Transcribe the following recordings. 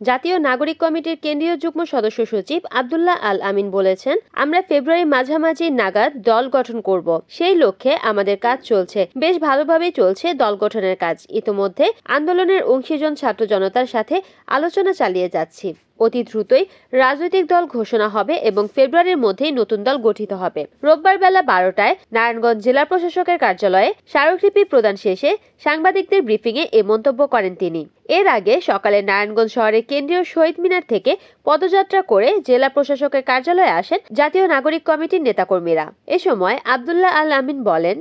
জাতীয় নাগরিক কমিটির কেন্দ্রীয় যুগ্ম সদস্য সচিব আব্দুল্লাহ আল আমিন বলেছেন, আমরা ফেব্রুয়ারি মাঝামাঝি নাগাদ দল গঠন করব। সেই লক্ষ্যে আমাদের কাজ চলছে, বেশ ভালোভাবেই চলছে দল গঠনের কাজ। ইতোমধ্যে আন্দোলনের অংশীজন ছাত্র জনতার সাথে আলোচনা চালিয়ে যাচ্ছি। অতি দ্রুতই রাজনৈতিক দল ঘোষণা হবে এবং ফেব্রুয়ারির মধ্যেই নতুন দল গঠিত হবে। রোববার বেলা 12টায় নারায়ণগঞ্জ জেলা প্রশাসকের কার্যালয়ে স্মারকলিপি প্রদান শেষে সাংবাদিকদের ব্রিফিংয়ে এ মন্তব্য করেন তিনি। এর আগে সকালে নারায়ণগঞ্জ শহরের কেন্দ্রীয় শহীদ মিনার থেকে পদযাত্রা করে জেলা প্রশাসকের কার্যালয়ে আসেন জাতীয় নাগরিক কমিটির নেতাকর্মীরা। এ সময় আব্দুল্লাহ আল আমিন বলেন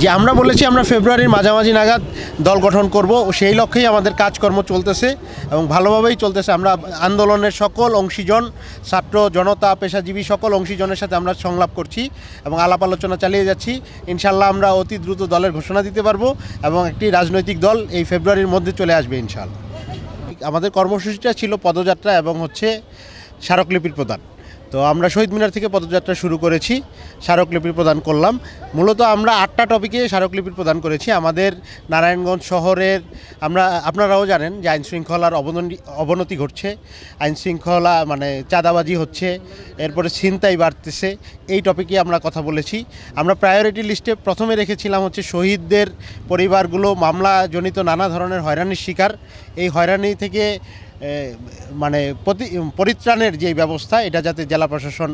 যে আমরা বলেছি আমরা ফেব্রুয়ারির মাঝামাঝি নাগাদ দল গঠন করব, সেই লক্ষ্যেই আমাদের কাজকর্ম চলতেছে এবং ভালোভাবেই চলতেছে। আমরা আন্দোলনের সকল অংশীজন, ছাত্র জনতা, পেশাজীবী সকল অংশীজনের সাথে আমরা সংলাপ করছি এবং আলাপ আলোচনা চালিয়ে যাচ্ছি। ইনশাল্লাহ আমরা অতি দ্রুত দলের ঘোষণা দিতে পারবো এবং একটি রাজনৈতিক দল এই ফেব্রুয়ারির মধ্যে চলে আসবে ইনশাল্লাহ। আমাদের কর্মসূচিটা ছিল পদযাত্রা এবং স্মারকলিপির প্রদান। তো আমরা শহীদ মিনার থেকে পদযাত্রা শুরু করেছি, স্মারকলিপি প্রদান করলাম। মূলত আমরা 8টা টপিকে স্মারকলিপি প্রদান করেছি। আমাদের নারায়ণগঞ্জ শহরের আপনারাও জানেন যে আইনশৃঙ্খলার অবনতি ঘটছে, আইনশৃঙ্খলা চাঁদাবাজি হচ্ছে, এরপরে ছিনতাই বাড়তেছে। এই টপিকে আমরা কথা বলেছি। আমরা প্রায়োরিটি লিস্টে প্রথমে রেখেছিলাম শহীদদের পরিবারগুলো মামলাজনিত নানা ধরনের হয়রানির শিকার। এই হয়রানি থেকে পরিত্রাণের যে ব্যবস্থা, এটা যাতে জেলা প্রশাসন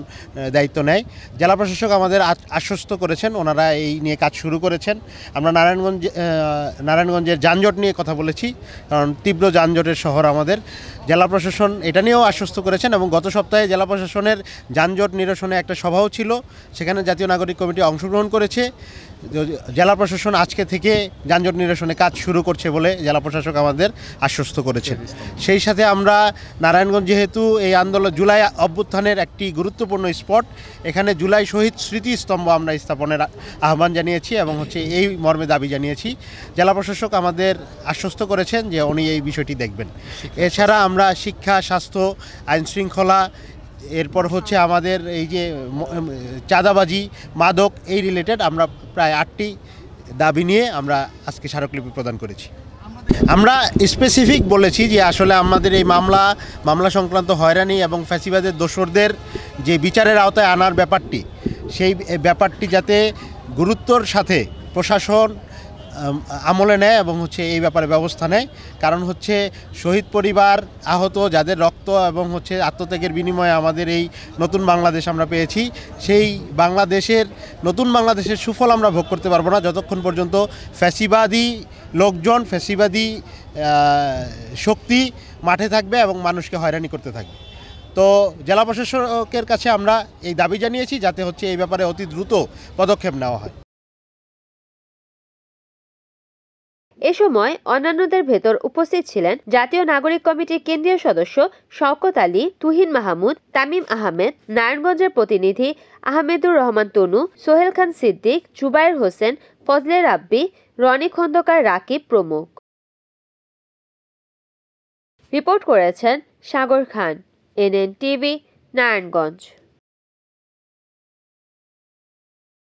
দায়িত্ব নেয়। জেলা প্রশাসক আমাদের আশ্বস্ত করেছেন, ওনারা এই নিয়ে কাজ শুরু করেছেন। আমরা নারায়ণগঞ্জের যানজট নিয়ে কথা বলেছি, কারণ তীব্র যানজটের শহর আমাদের। জেলা প্রশাসন এটা নিয়েও আশ্বস্ত করেছেন এবং গত সপ্তাহে জেলা প্রশাসনের যানজট নিরসনে একটা সভাও ছিল, সেখানে জাতীয় নাগরিক কমিটি অংশগ্রহণ করেছে। জেলা প্রশাসন আজকে থেকে যানজট নিরসনে কাজ শুরু করছে বলে জেলা প্রশাসক আমাদের আশ্বস্ত করেছেন। সেই সাথে আমরা নারায়ণগঞ্জ যেহেতু এই আন্দোলন জুলাই অভ্যুত্থানের একটি গুরুত্বপূর্ণ স্পট, এখানে জুলাই শহীদ স্মৃতিস্তম্ভ আমরা স্থাপনের আহ্বান জানিয়েছি এবং এই মর্মে দাবি জানিয়েছি। জেলা প্রশাসক আমাদের আশ্বস্ত করেছেন যে উনি এই বিষয়টি দেখবেন। এছাড়া আমরা শিক্ষা, স্বাস্থ্য, আইনশৃঙ্খলা, এরপর আমাদের এই যে চাঁদাবাজি, মাদক, এই রিলেটেড আমরা প্রায় 8টি দাবি নিয়ে আমরা আজকে স্মারকলিপি প্রদান করেছি। আমরা স্পেসিফিক বলেছি যে আসলে আমাদের এই মামলা সংক্রান্ত হয়রানি এবং ফ্যাসিবাদের দোসরদের যে বিচারের আওতায় আনার ব্যাপারটি, সেই ব্যাপারটি যাতে গুরুত্বর সাথে প্রশাসন আমলে নেয় এবং এই ব্যাপারে ব্যবস্থা নেয়। কারণ শহীদ পরিবার, আহত যাদের রক্ত এবং আত্মত্যাগের বিনিময়ে আমাদের এই নতুন বাংলাদেশ আমরা পেয়েছি, সেই নতুন বাংলাদেশের সুফল আমরা ভোগ করতে পারবো না যতক্ষণ পর্যন্ত ফ্যাসিবাদী লোকজন, ফ্যাসিবাদী শক্তি মাঠে থাকবে এবং মানুষকে হয়রানি করতে থাকবে। তো জেলা প্রশাসকের কাছে আমরা এই দাবি জানিয়েছি যাতে এই ব্যাপারে অতি দ্রুত পদক্ষেপ নেওয়া হয়। এ সময় অন্যান্যদের ভেতর উপস্থিত ছিলেন জাতীয় নাগরিক কমিটির কেন্দ্রীয় সদস্য শওকত আলী, তুহিন মাহমুদ, তামিম আহমেদ, নারায়ণগঞ্জের প্রতিনিধি আহমেদুর রহমান তনু, সোহেল খান সিদ্দিক, জুবায়ের হোসেন, ফজলে রাব্বি, রনি খন্দকার, রাকিব প্রমুখ। রিপোর্ট করেছেন সাগর খান, NN টিভি, নারায়ণগঞ্জ।